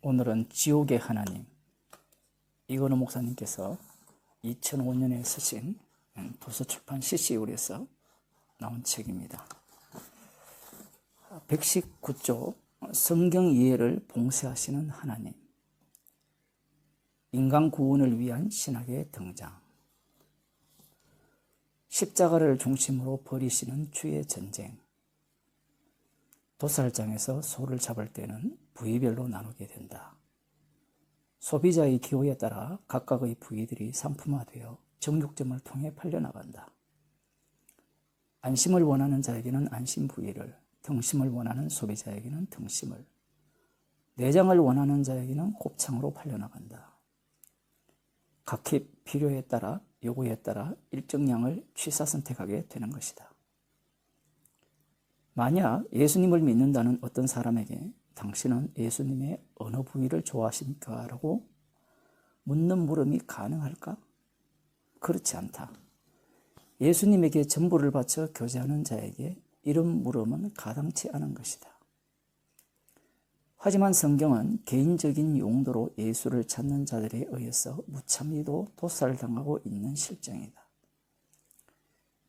오늘은 지옥의 하나님, 이건우 목사님께서 2005년에 쓰신 도서출판 CC울에서 나온 책입니다. 119쪽 성경 이해를 봉쇄하시는 하나님, 인간 구원을 위한 신학의 등장, 십자가를 중심으로 벌이시는 주의 전쟁, 도살장에서 소를 잡을 때는 부위별로 나누게 된다. 소비자의 기호에 따라 각각의 부위들이 상품화되어 정육점을 통해 팔려나간다. 안심을 원하는 자에게는 안심 부위를, 등심을 원하는 소비자에게는 등심을, 내장을 원하는 자에게는 곱창으로 팔려나간다. 각기 필요에 따라, 요구에 따라 일정 양을 취사 선택하게 되는 것이다. 만약 예수님을 믿는다는 어떤 사람에게 당신은 예수님의 어느 부위를 좋아하십니까? 라고 묻는 물음이 가능할까? 그렇지 않다. 예수님에게 전부를 바쳐 교제하는 자에게 이런 물음은 가당치 않은 것이다. 하지만 성경은 개인적인 용도로 예수를 찾는 자들에 의해서 무참히도 도살당하고 있는 실정이다.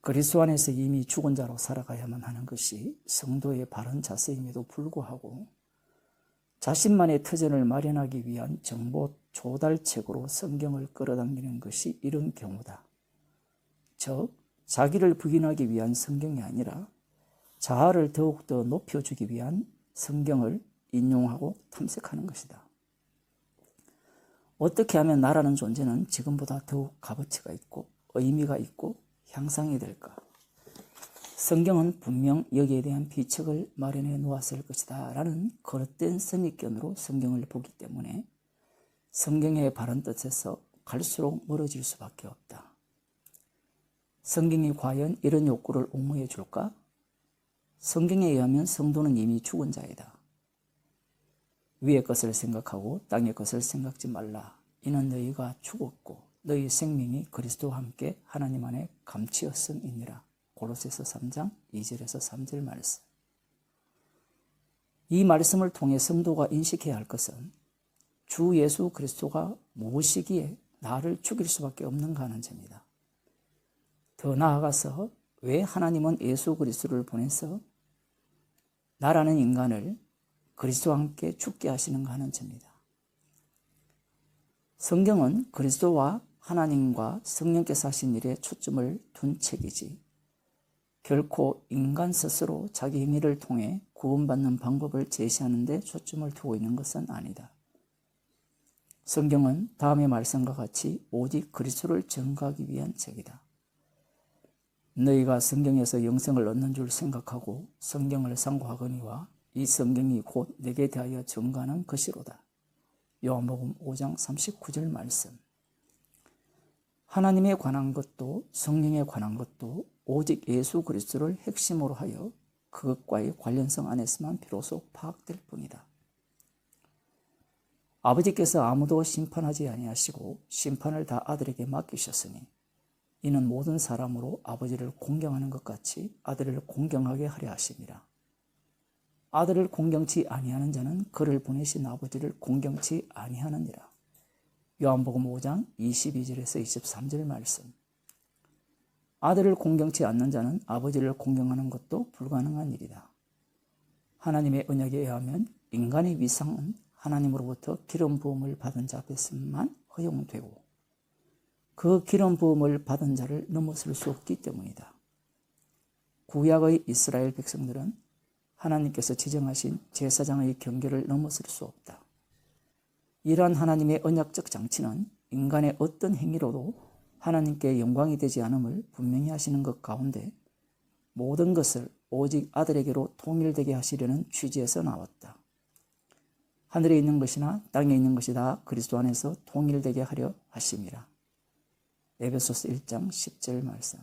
그리스도 안에서 이미 죽은 자로 살아가야만 하는 것이 성도의 바른 자세임에도 불구하고 자신만의 터전을 마련하기 위한 정보 조달책으로 성경을 끌어당기는 것이 이런 경우다. 즉, 자기를 부인하기 위한 성경이 아니라 자아를 더욱더 높여주기 위한 성경을 인용하고 탐색하는 것이다. 어떻게 하면 나라는 존재는 지금보다 더욱 값어치가 있고 의미가 있고 향상이 될까? 성경은 분명 여기에 대한 비책을 마련해 놓았을 것이다 라는 거듭된 선입견으로 성경을 보기 때문에 성경의 바른 뜻에서 갈수록 멀어질 수밖에 없다. 성경이 과연 이런 욕구를 옹호해 줄까? 성경에 의하면 성도는 이미 죽은 자이다. 위의 것을 생각하고 땅의 것을 생각지 말라. 이는 너희가 죽었고 너희 생명이 그리스도와 함께 하나님 안에 감추었음이니라. 골로새서 3장 2절에서 3절 말씀. 이 말씀을 통해 성도가 인식해야 할 것은 주 예수 그리스도가 무엇이기에 나를 죽일 수밖에 없는가 하는 점이다. 더 나아가서 왜 하나님은 예수 그리스도를 보내서 나라는 인간을 그리스도와 함께 죽게 하시는가 하는 점이다. 성경은 그리스도와 하나님과 성령께서 하신 일에 초점을 둔 책이지 결코 인간 스스로 자기 행위를 통해 구원받는 방법을 제시하는 데 초점을 두고 있는 것은 아니다. 성경은 다음의 말씀과 같이 오직 그리스도를 증거하기 위한 책이다. 너희가 성경에서 영생을 얻는 줄 생각하고 성경을 상고하거니와 이 성경이 곧 내게 대하여 증거하는 것이로다. 요한복음 5장 39절 말씀. 하나님에 관한 것도 성령에 관한 것도 오직 예수 그리스도를 핵심으로 하여 그것과의 관련성 안에서만 비로소 파악될 뿐이다. 아버지께서 아무도 심판하지 아니하시고 심판을 다 아들에게 맡기셨으니 이는 모든 사람으로 아버지를 공경하는 것 같이 아들을 공경하게 하려 하심이라. 아들을 공경치 아니하는 자는 그를 보내신 아버지를 공경치 아니하느니라. 요한복음 5장 22절에서 23절 말씀. 아들을 공경치 않는 자는 아버지를 공경하는 것도 불가능한 일이다. 하나님의 언약에 의하면 인간의 위상은 하나님으로부터 기름 부음을 받은 자 앞에서만 허용되고 그 기름 부음을 받은 자를 넘어설 수 없기 때문이다. 구약의 이스라엘 백성들은 하나님께서 지정하신 제사장의 경계를 넘어설 수 없다. 이러한 하나님의 언약적 장치는 인간의 어떤 행위로도 하나님께 영광이 되지 않음을 분명히 하시는 것 가운데 모든 것을 오직 아들에게로 통일되게 하시려는 취지에서 나왔다. 하늘에 있는 것이나 땅에 있는 것이 다 그리스도 안에서 통일되게 하려 하심이라. 에베소서 1장 10절 말씀.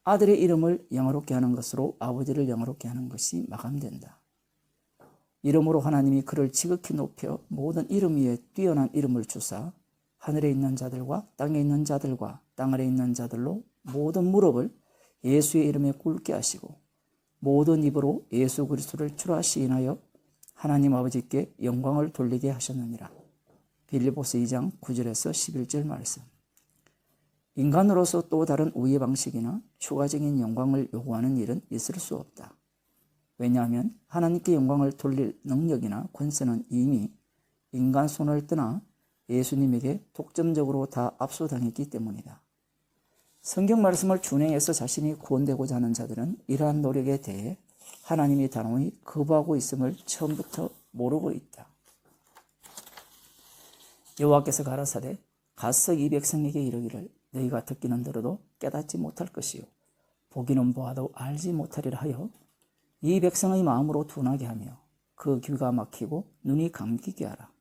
아들의 이름을 영화롭게 하는 것으로 아버지를 영화롭게 하는 것이 마감된다. 이름으로 하나님이 그를 지극히 높여 모든 이름 위에 뛰어난 이름을 주사 하늘에 있는 자들과 땅에 있는 자들과 땅 아래에 있는 자들로 모든 무릎을 예수의 이름에 꿇게 하시고 모든 입으로 예수 그리스도를 주라 시인하여 하나님 아버지께 영광을 돌리게 하셨느니라. 빌립보서 2장 9절에서 11절 말씀. 인간으로서 또 다른 우애 방식이나 추가적인 영광을 요구하는 일은 있을 수 없다. 왜냐하면 하나님께 영광을 돌릴 능력이나 권세는 이미 인간 손을 떠나 예수님에게 독점적으로 다 압수당했기 때문이다. 성경 말씀을 준행해서 자신이 구원되고자 하는 자들은 이러한 노력에 대해 하나님이 단호히 거부하고 있음을 처음부터 모르고 있다. 여호와께서 가라사대 가서 이 백성에게 이르기를 너희가 듣기는 들어도 깨닫지 못할 것이요 보기는 보아도 알지 못하리라 하여 이 백성의 마음으로 둔하게 하며 그 귀가 막히고 눈이 감기게 하라.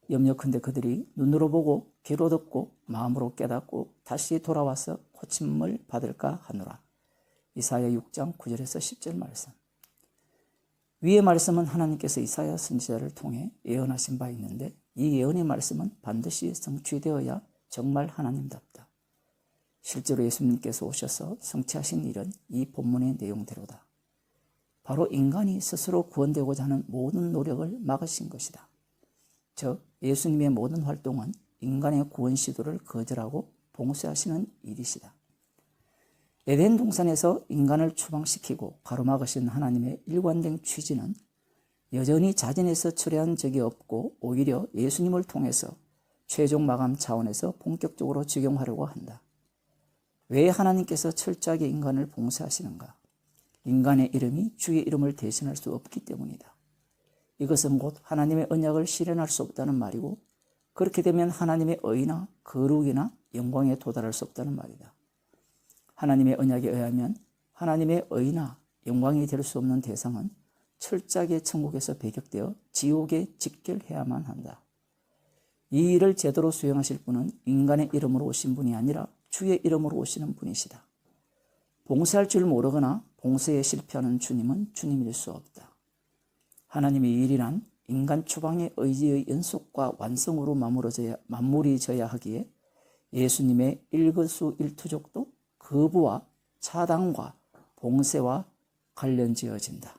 염려컨대 그들이 눈으로 보고 귀로 듣고 마음으로 깨닫고 다시 돌아와서 고침을 받을까 하노라. 이사야 6장 9절에서 10절 말씀. 위의 말씀은 하나님께서 이사야 선지자를 통해 예언하신 바 있는데 이 예언의 말씀은 반드시 성취되어야 정말 하나님답다. 실제로 예수님께서 오셔서 성취하신 일은 이 본문의 내용대로다. 바로 인간이 스스로 구원되고자 하는 모든 노력을 막으신 것이다. 즉 예수님의 모든 활동은 인간의 구원 시도를 거절하고 봉쇄하시는 일이시다. 에덴 동산에서 인간을 추방시키고 가로막으신 하나님의 일관된 취지는 여전히 자진해서 철회한 적이 없고 오히려 예수님을 통해서 최종 마감 차원에서 본격적으로 적용하려고 한다. 왜 하나님께서 철저하게 인간을 봉쇄하시는가? 인간의 이름이 주의 이름을 대신할 수 없기 때문이다. 이것은 곧 하나님의 언약을 실현할 수 없다는 말이고 그렇게 되면 하나님의 의나 거룩이나 영광에 도달할 수 없다는 말이다. 하나님의 언약에 의하면 하나님의 의나 영광이 될 수 없는 대상은 철저하게 천국에서 배격되어 지옥에 직결해야만 한다. 이 일을 제대로 수행하실 분은 인간의 이름으로 오신 분이 아니라 주의 이름으로 오시는 분이시다. 봉쇄할 줄 모르거나 봉쇄에 실패하는 주님은 주님일 수 없다. 하나님의 일이란 인간 추방의 의지의 연속과 완성으로 맞물이 져야 하기에 예수님의 일거수일투족도 거부와 차단과 봉쇄와 관련지어진다.